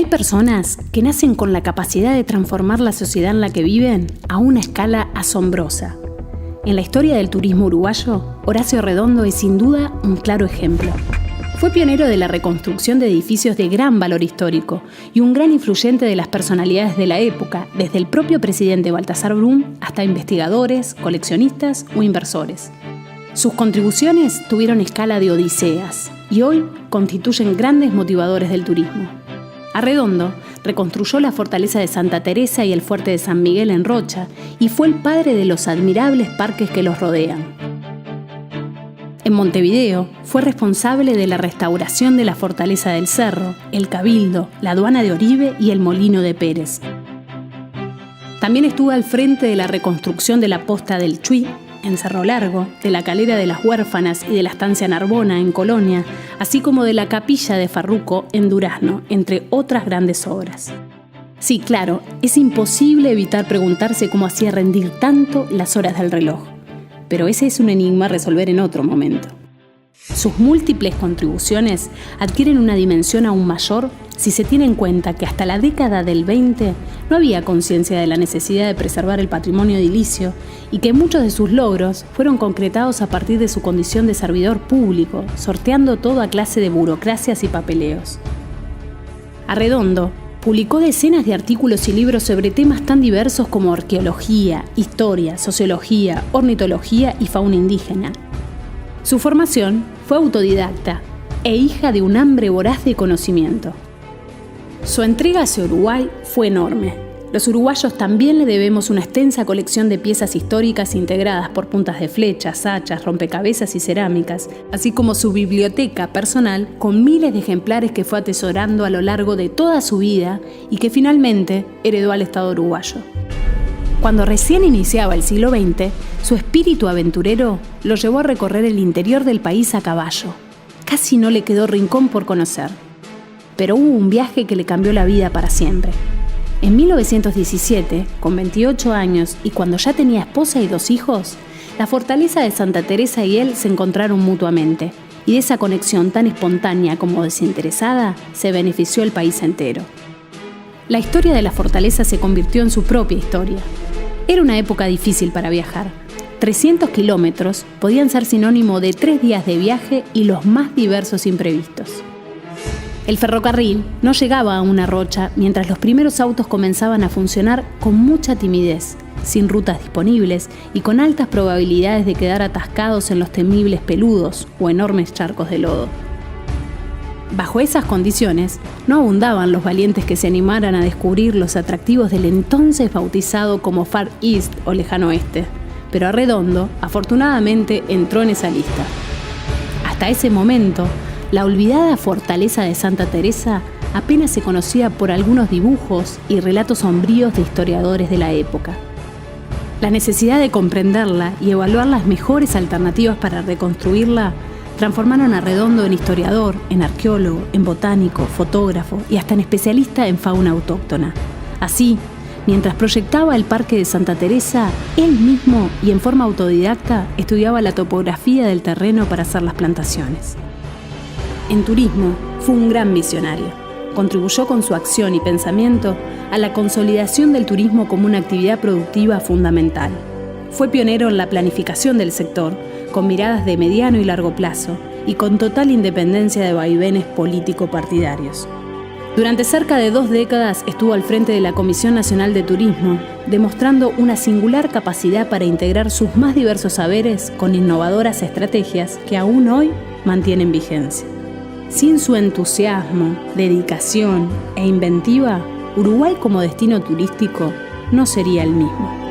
Hay personas que nacen con la capacidad de transformar la sociedad en la que viven a una escala asombrosa. En la historia del turismo uruguayo, Horacio Arredondo es sin duda un claro ejemplo. Fue pionero de la reconstrucción de edificios de gran valor histórico y un gran influyente de las personalidades de la época, desde el propio presidente Baltasar Brum hasta investigadores, coleccionistas o inversores. Sus contribuciones tuvieron escala de odiseas y hoy constituyen grandes motivadores del turismo. Arredondo reconstruyó la fortaleza de Santa Teresa y el fuerte de San Miguel en Rocha y fue el padre de los admirables parques que los rodean. En Montevideo fue responsable de la restauración de la Fortaleza del Cerro, el Cabildo, la Aduana de Oribe y el Molino de Pérez. También estuvo al frente de la reconstrucción de la Posta del Chuy, en Cerro Largo, de la Calera de las Huérfanas y de la Estancia Narbona, en Colonia, así como de la Capilla de Farruco, en Durazno, entre otras grandes obras. Sí, claro, es imposible evitar preguntarse cómo hacía rendir tanto las horas del reloj. Pero ese es un enigma a resolver en otro momento. Sus múltiples contribuciones adquieren una dimensión aún mayor si se tiene en cuenta que hasta la década del 20 no había conciencia de la necesidad de preservar el patrimonio edilicio y que muchos de sus logros fueron concretados a partir de su condición de servidor público, sorteando toda clase de burocracias y papeleos. Arredondo publicó decenas de artículos y libros sobre temas tan diversos como arqueología, historia, sociología, ornitología y fauna indígena. Su formación fue autodidacta e hija de un hambre voraz de conocimiento. Su entrega hacia Uruguay fue enorme. Los uruguayos también le debemos una extensa colección de piezas históricas integradas por puntas de flechas, hachas, rompecabezas y cerámicas, así como su biblioteca personal con miles de ejemplares que fue atesorando a lo largo de toda su vida y que finalmente heredó al Estado uruguayo. Cuando recién iniciaba el siglo XX, su espíritu aventurero lo llevó a recorrer el interior del país a caballo. Casi no le quedó rincón por conocer. Pero hubo un viaje que le cambió la vida para siempre. En 1917, con 28 años y cuando ya tenía esposa y 2 hijos, la fortaleza de Santa Teresa y él se encontraron mutuamente, y de esa conexión tan espontánea como desinteresada se benefició el país entero. La historia de la fortaleza se convirtió en su propia historia. Era una época difícil para viajar. 300 kilómetros podían ser sinónimo de 3 días de viaje y los más diversos imprevistos. El ferrocarril no llegaba a una Rocha mientras los primeros autos comenzaban a funcionar con mucha timidez, sin rutas disponibles y con altas probabilidades de quedar atascados en los temibles peludos o enormes charcos de lodo. Bajo esas condiciones, no abundaban los valientes que se animaran a descubrir los atractivos del entonces bautizado como Far East o Lejano Oeste, pero Arredondo, afortunadamente, entró en esa lista. Hasta ese momento, la olvidada fortaleza de Santa Teresa apenas se conocía por algunos dibujos y relatos sombríos de historiadores de la época. La necesidad de comprenderla y evaluar las mejores alternativas para reconstruirla transformaron a Arredondo en historiador, en arqueólogo, en botánico, fotógrafo y hasta en especialista en fauna autóctona. Así, mientras proyectaba el Parque de Santa Teresa, él mismo y en forma autodidacta estudiaba la topografía del terreno para hacer las plantaciones. En turismo, fue un gran visionario. Contribuyó con su acción y pensamiento a la consolidación del turismo como una actividad productiva fundamental. Fue pionero en la planificación del sector, con miradas de mediano y largo plazo y con total independencia de vaivenes político-partidarios. Durante cerca de 2 décadas estuvo al frente de la Comisión Nacional de Turismo, demostrando una singular capacidad para integrar sus más diversos saberes con innovadoras estrategias que aún hoy mantienen vigencia. Sin su entusiasmo, dedicación e inventiva, Uruguay como destino turístico no sería el mismo.